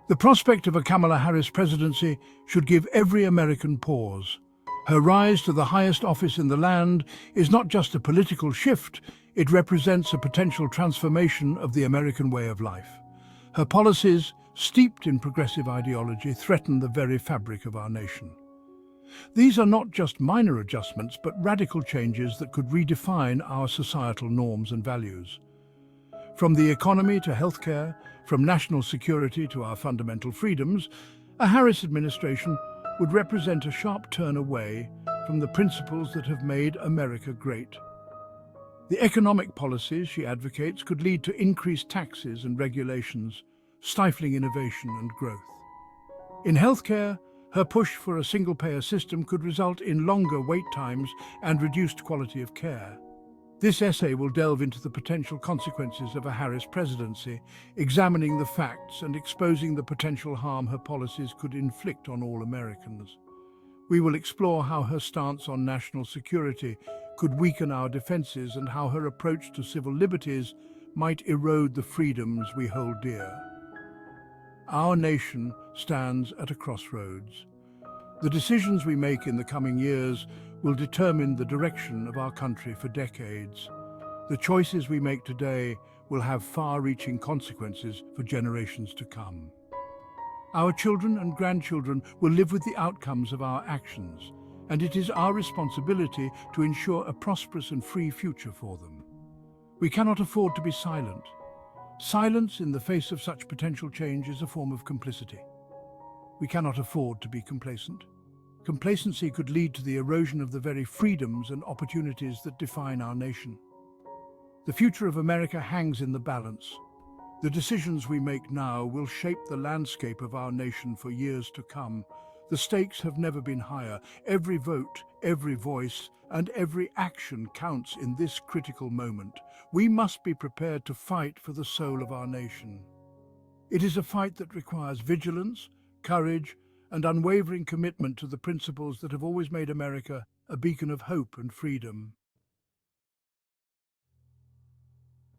The prospect of a Kamala Harris presidency should give every American pause. Her rise to the highest office in the land is not just a political shift, it represents a potential transformation of the American way of life. Her policies, steeped in progressive ideology, threaten the very fabric of our nation. These are not just minor adjustments, but radical changes that could redefine our societal norms and values. From the economy to healthcare, from national security to our fundamental freedoms, a Harris administration would represent a sharp turn away from the principles that have made America great. The economic policies she advocates could lead to increased taxes and regulations, stifling innovation and growth. In healthcare, her push for a single-payer system could result in longer wait times and reduced quality of care. This essay will delve into the potential consequences of a Harris presidency, examining the facts and exposing the potential harm her policies could inflict on all Americans. We will explore how her stance on national security could weaken our defenses and how her approach to civil liberties might erode the freedoms we hold dear. Our nation stands at a crossroads. The decisions we make in the coming years will determine the direction of our country for decades. The choices we make today will have far-reaching consequences for generations to come. Our children and grandchildren will live with the outcomes of our actions, and it is our responsibility to ensure a prosperous and free future for them. We cannot afford to be silent. Silence in the face of such potential change is a form of complicity. We cannot afford to be complacent. Complacency could lead to the erosion of the very freedoms and opportunities that define our nation. The future of America hangs in the balance. The decisions we make now will shape the landscape of our nation for years to come. The stakes have never been higher. Every vote, every voice, and every action counts in this critical moment. We must be prepared to fight for the soul of our nation. It is a fight that requires vigilance, courage, and unwavering commitment to the principles that have always made America a beacon of hope and freedom.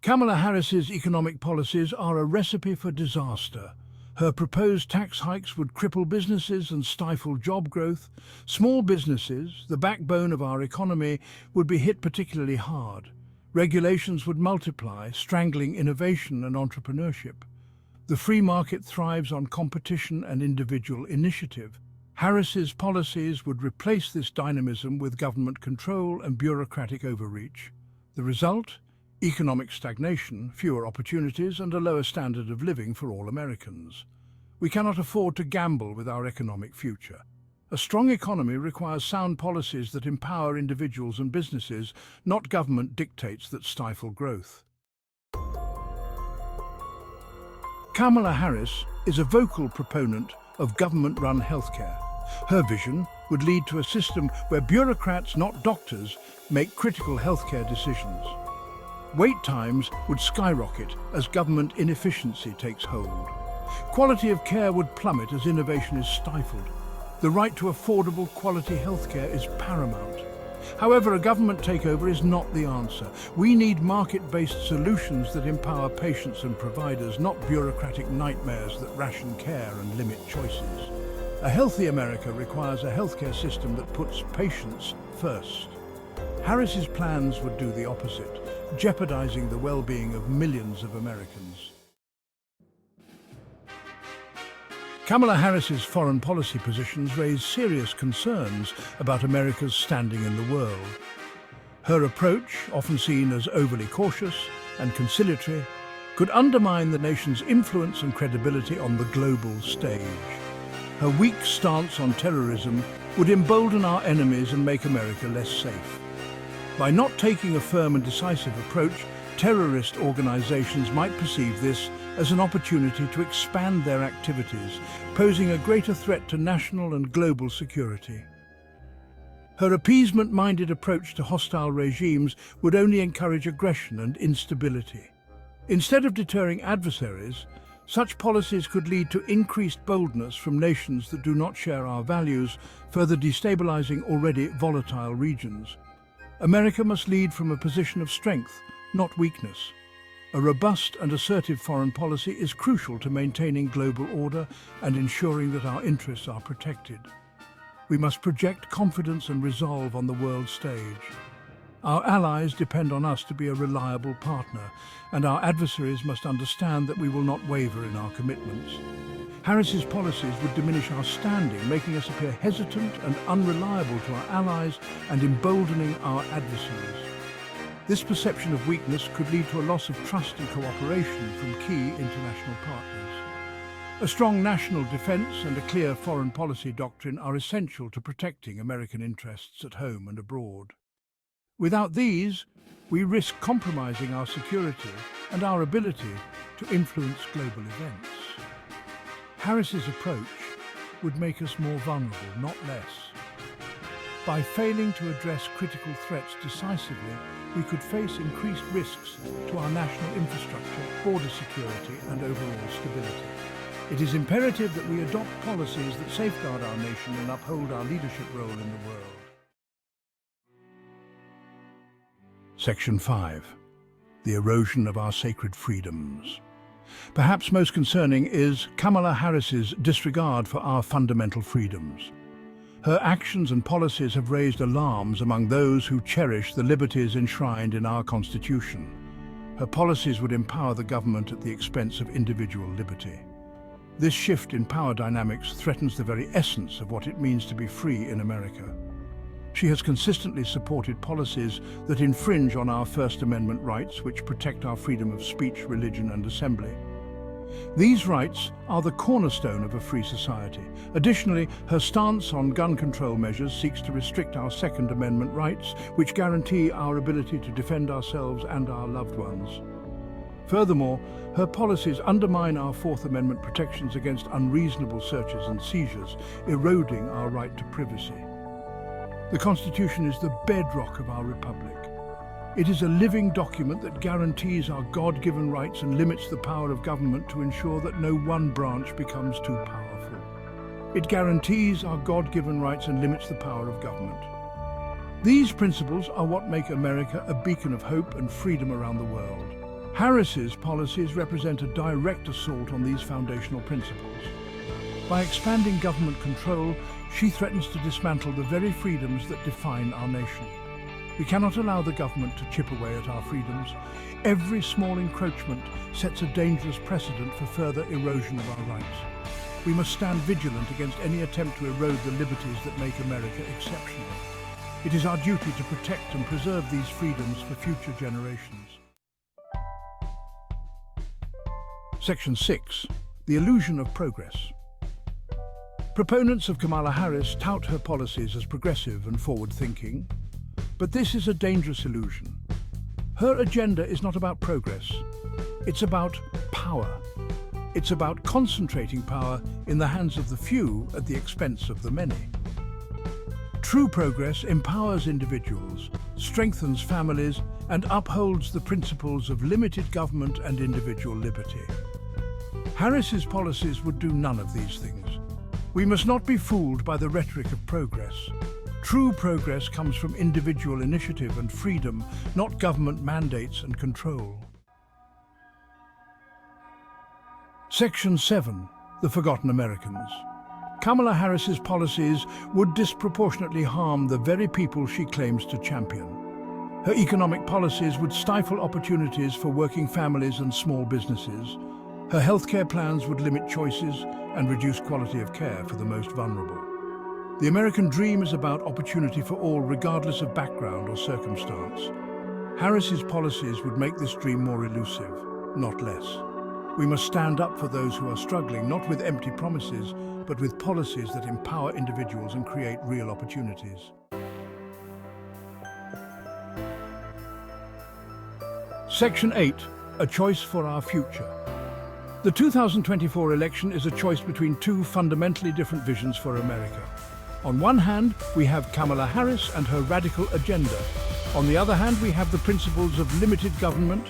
Kamala Harris's economic policies are a recipe for disaster. Her proposed tax hikes would cripple businesses and stifle job growth. Small businesses, the backbone of our economy, would be hit particularly hard. Regulations would multiply, strangling innovation and entrepreneurship. The free market thrives on competition and individual initiative. Harris's policies would replace this dynamism with government control and bureaucratic overreach. The result? Economic stagnation, fewer opportunities, and a lower standard of living for all Americans. We cannot afford to gamble with our economic future. A strong economy requires sound policies that empower individuals and businesses, not government dictates that stifle growth. Kamala Harris is a vocal proponent of government-run healthcare. Her vision would lead to a system where bureaucrats, not doctors, make critical healthcare decisions. Wait times would skyrocket as government inefficiency takes hold. Quality of care would plummet as innovation is stifled. The right to affordable, quality healthcare is paramount. However, a government takeover is not the answer. We need market-based solutions that empower patients and providers, not bureaucratic nightmares that ration care and limit choices. A healthy America requires a healthcare system that puts patients first. Harris's plans would do the opposite, jeopardizing the well-being of millions of Americans. Kamala Harris's foreign policy positions raise serious concerns about America's standing in the world. Her approach, often seen as overly cautious and conciliatory, could undermine the nation's influence and credibility on the global stage. Her weak stance on terrorism would embolden our enemies and make America less safe. By not taking a firm and decisive approach, terrorist organizations might perceive this as an opportunity to expand their activities, posing a greater threat to national and global security. Her appeasement-minded approach to hostile regimes would only encourage aggression and instability. Instead of deterring adversaries, such policies could lead to increased boldness from nations that do not share our values, further destabilizing already volatile regions. America must lead from a position of strength, not weakness. A robust and assertive foreign policy is crucial to maintaining global order and ensuring that our interests are protected. We must project confidence and resolve on the world stage. Our allies depend on us to be a reliable partner, and our adversaries must understand that we will not waver in our commitments. Harris's policies would diminish our standing, making us appear hesitant and unreliable to our allies and emboldening our adversaries. This perception of weakness could lead to a loss of trust and cooperation from key international partners. A strong national defense and a clear foreign policy doctrine are essential to protecting American interests at home and abroad. Without these, we risk compromising our security and our ability to influence global events. Harris's approach would make us more vulnerable, not less. By failing to address critical threats decisively, we could face increased risks to our national infrastructure, border security, and overall stability. It is imperative that we adopt policies that safeguard our nation and uphold our leadership role in the world. Section 5. The erosion of our sacred freedoms. Perhaps most concerning is Kamala Harris's disregard for our fundamental freedoms. Her actions and policies have raised alarms among those who cherish the liberties enshrined in our Constitution. Her policies would empower the government at the expense of individual liberty. This shift in power dynamics threatens the very essence of what it means to be free in America. She has consistently supported policies that infringe on our First Amendment rights, which protect our freedom of speech, religion, and assembly. These rights are the cornerstone of a free society. Additionally, her stance on gun control measures seeks to restrict our Second Amendment rights, which guarantee our ability to defend ourselves and our loved ones. Furthermore, her policies undermine our Fourth Amendment protections against unreasonable searches and seizures, eroding our right to privacy. The Constitution is the bedrock of our republic. It is a living document that guarantees our God-given rights and limits the power of government to ensure that no one branch becomes too powerful. It guarantees our God-given rights and limits the power of government. These principles are what make America a beacon of hope and freedom around the world. Harris's policies represent a direct assault on these foundational principles. By expanding government control, she threatens to dismantle the very freedoms that define our nation. We cannot allow the government to chip away at our freedoms. Every small encroachment sets a dangerous precedent for further erosion of our rights. We must stand vigilant against any attempt to erode the liberties that make America exceptional. It is our duty to protect and preserve these freedoms for future generations. Section 6. The illusion of progress. Proponents of Kamala Harris tout her policies as progressive and forward-thinking, but this is a dangerous illusion. Her agenda is not about progress. It's about power. It's about concentrating power in the hands of the few at the expense of the many. True progress empowers individuals, strengthens families, and upholds the principles of limited government and individual liberty. Harris's policies would do none of these things. We must not be fooled by the rhetoric of progress. True progress comes from individual initiative and freedom, not government mandates and control. Section 7. The Forgotten Americans. Kamala Harris's policies would disproportionately harm the very people she claims to champion. Her economic policies would stifle opportunities for working families and small businesses. Her healthcare plans would limit choices and reduce quality of care for the most vulnerable. The American dream is about opportunity for all, regardless of background or circumstance. Harris's policies would make this dream more elusive, not less. We must stand up for those who are struggling, not with empty promises, but with policies that empower individuals and create real opportunities. Section 8. A choice for our future. The 2024 election is a choice between two fundamentally different visions for America. On one hand, we have Kamala Harris and her radical agenda. On the other hand, we have the principles of limited government,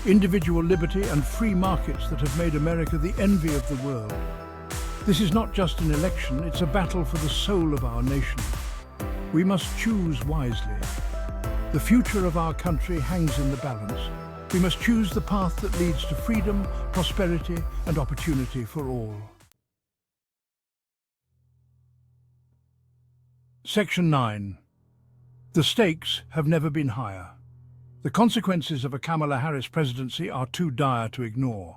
individual liberty, and free markets that have made America the envy of the world. This is not just an election, it's a battle for the soul of our nation. We must choose wisely. The future of our country hangs in the balance. We must choose the path that leads to freedom, prosperity, and opportunity for all. Section 9. The stakes have never been higher. The consequences of a Kamala Harris presidency are too dire to ignore.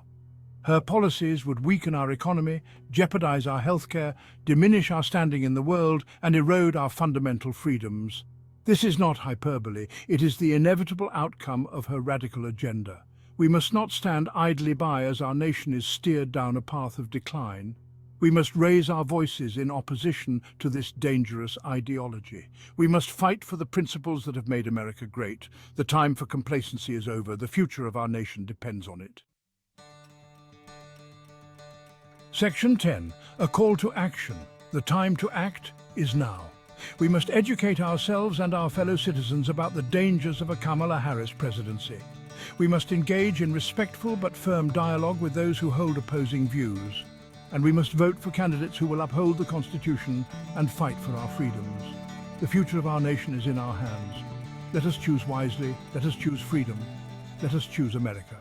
Her policies would weaken our economy, jeopardize our healthcare, diminish our standing in the world, and erode our fundamental freedoms. This is not hyperbole, it is the inevitable outcome of her radical agenda. We must not stand idly by as our nation is steered down a path of decline. We must raise our voices in opposition to this dangerous ideology. We must fight for the principles that have made America great. The time for complacency is over. The future of our nation depends on it. Section 10. A call to action. The time to act is now. We must educate ourselves and our fellow citizens about the dangers of a Kamala Harris presidency. We must engage in respectful but firm dialogue with those who hold opposing views. And we must vote for candidates who will uphold the Constitution and fight for our freedoms. The future of our nation is in our hands. Let us choose wisely, let us choose freedom, let us choose America.